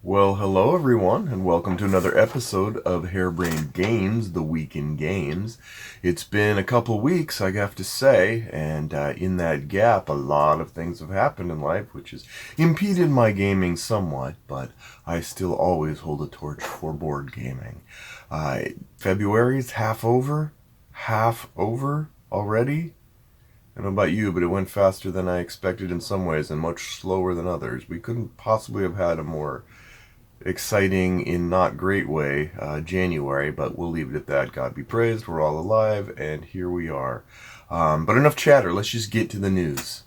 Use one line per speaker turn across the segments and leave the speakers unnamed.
Well, hello everyone, and welcome to another episode of Harebrained Games, the Week in Games. It's been a couple weeks, I have to say, and in that gap, a lot of things have happened in life, which has impeded my gaming somewhat, but I still always hold a torch for board gaming. February's half over already. I don't know about you, but it went faster than I expected in some ways and much slower than others. We couldn't possibly have had a more exciting in not great way January, but we'll leave it at that. God be praised, we're all alive, and here we are. But enough chatter, let's just get to the news.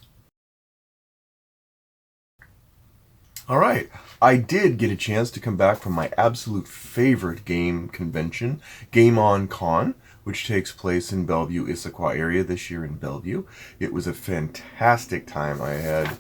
All right, I did get a chance to come back from my absolute favorite game convention, Game On Con, which takes place in Bellevue, Issaquah area this year in Bellevue. It was a fantastic time. I had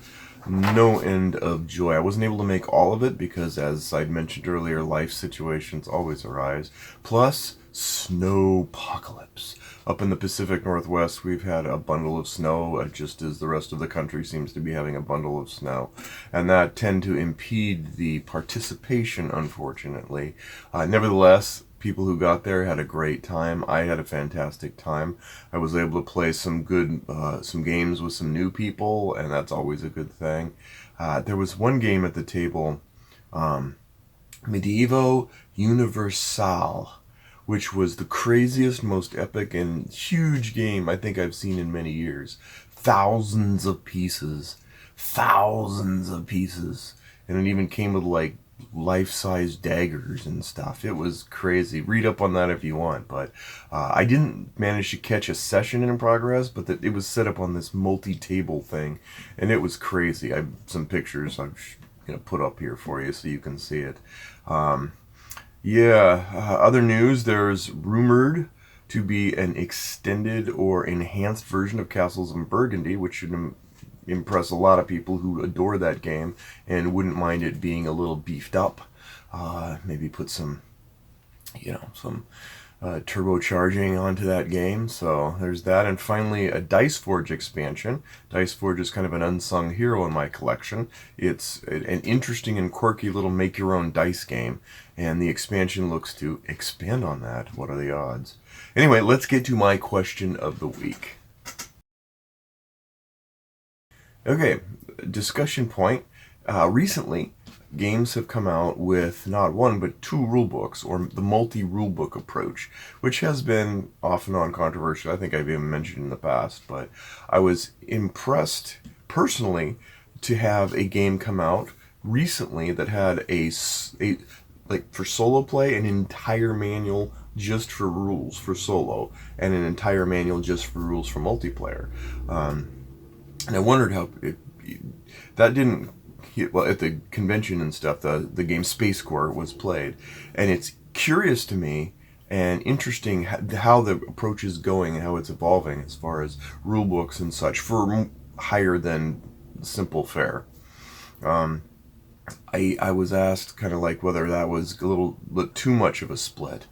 no end of joy. I wasn't able to make all of it because, as I'd mentioned earlier, life situations always arise. Plus, snowpocalypse. Up in the Pacific Northwest, we've had a bundle of snow, just as the rest of the country seems to be having a bundle of snow. And that tend to impede the participation, unfortunately. Nevertheless, people who got there had a great time. I had a fantastic time. I was able to play some games with some new people, and that's always a good thing. There was one game at the table, Medievo Universal, which was the craziest, most epic, and huge game I think I've seen in many years. Thousands of pieces, and it even came with like life-size daggers and stuff. It was crazy. Read up on that if you want, but I didn't manage to catch a session in progress, but it was set up on this multi-table thing, and it was crazy. I have some pictures I've put up here for you so you can see it. Other news, there's rumored to be an extended or enhanced version of Castles in Burgundy, which should impress a lot of people who adore that game and wouldn't mind it being a little beefed up. Maybe put some turbocharging onto that game. So there's that. And finally, a Dice Forge expansion. Dice Forge is kind of an unsung hero in my collection. It's an interesting and quirky little make-your-own dice game, and the expansion looks to expand on that. What are the odds? Anyway, let's get to my question of the week. Okay, discussion point. Recently, games have come out with not one but two rule books, or the multi-rule book approach, which has been off and on controversial. I think I've even mentioned in the past, but I was impressed personally to have a game come out recently that had a like for solo play, an entire manual just for rules for solo, and an entire manual just for rules for multiplayer. And I wondered how that didn't. Well, at the convention and stuff, the game Space Core was played, and it's curious to me and interesting how the approach is going and how it's evolving as far as rule books and such for higher than simple fare. I was asked kind of like whether that was a little bit too much of a split,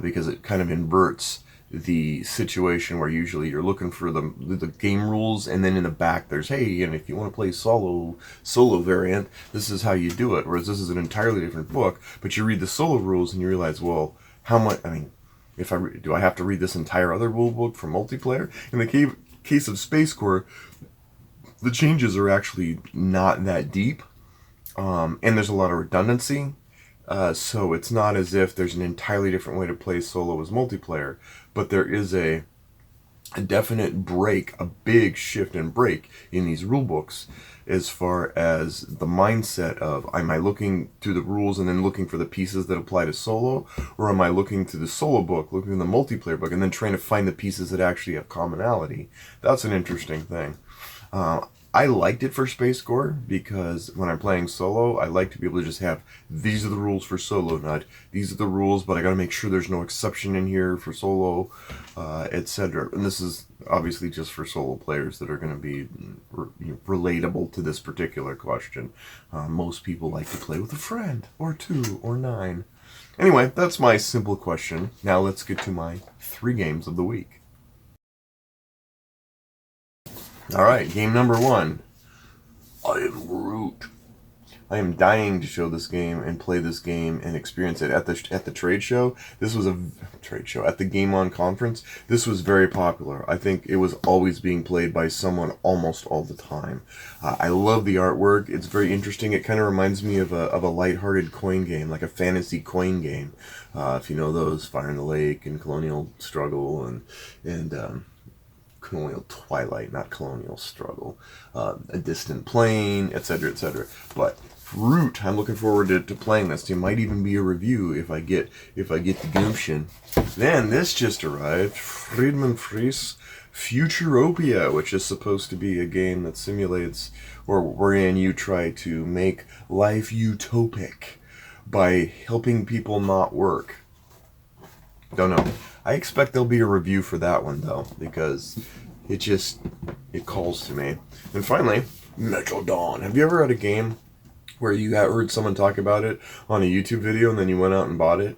because it kind of inverts the situation where usually you're looking for the game rules, and then in the back there's, hey, and if you want to play solo variant, this is how you do it. Whereas this is an entirely different book, but you read the solo rules and you realize, well, how much? I mean, if do I have to read this entire other rule book for multiplayer? In the case of Space Core, the changes are actually not that deep, and there's a lot of redundancy. So it's not as if there's an entirely different way to play solo as multiplayer, but there is a definite break, a big shift and break in these rule books as far as the mindset of, am I looking through the rules and then looking for the pieces that apply to solo, or am I looking through the solo book, looking in the multiplayer book, and then trying to find the pieces that actually have commonality? That's an interesting thing. I liked it for Space Core because when I'm playing solo, I like to be able to just have, these are the rules for solo, not these are the rules, but I gotta make sure there's no exception in here for solo, etc. And this is obviously just for solo players that are going to be relatable to this particular question. Most people like to play with a friend, or two, or nine. Anyway, that's my simple question. Now let's get to my 3 games of the week. All right, game number 1. I am Groot. I am dying to show this game and play this game and experience it at the trade show. This was a trade show at the Game On conference. This was very popular. I think it was always being played by someone almost all the time. I love the artwork. It's very interesting. It kind of reminds me of a lighthearted coin game, like a fantasy coin game. If you know those, Fire in the Lake and Colonial Struggle and Colonial Twilight, not Colonial Struggle, A Distant Plane, etc., etc. But Root, I'm looking forward to playing this. It might even be a review if I get the gumption. Then this just arrived, Friedman Fries Futuropia, which is supposed to be a game that simulates, or wherein you try to make life utopic by helping people not work. Don't know. I expect there'll be a review for that one though, because it calls to me. And finally, Metal Dawn. Have you ever had a game where you heard someone talk about it on a YouTube video and then you went out and bought it?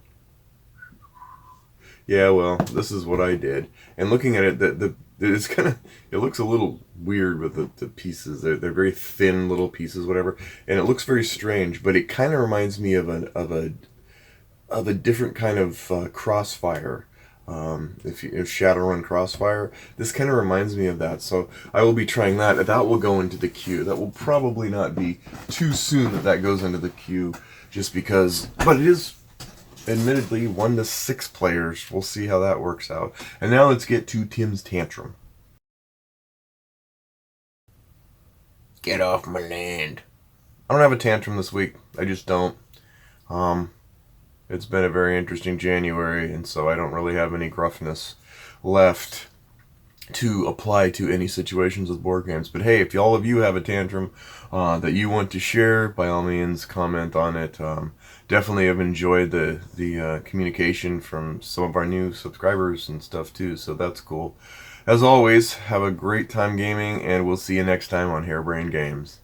Yeah, well, this is what I did. And looking at it, it's kind of, it looks a little weird with the pieces. They're very thin little pieces, whatever, and it looks very strange. But it kind of reminds me of a different kind of Crossfire. If Shadowrun Crossfire, this kind of reminds me of that. So I will be trying that. That will go into the queue. That will probably not be too soon that goes into the queue, just because. But it is, admittedly, 1 to 6 players. We'll see how that works out. And now let's get to Tim's Tantrum. Get off my land. I don't have a tantrum this week. I just don't. It's been a very interesting January, and so I don't really have any gruffness left to apply to any situations with board games. But hey, if all of you have a tantrum that you want to share, by all means, comment on it. Definitely have enjoyed the communication from some of our new subscribers and stuff too, so that's cool. As always, have a great time gaming, and we'll see you next time on Harebrained Games.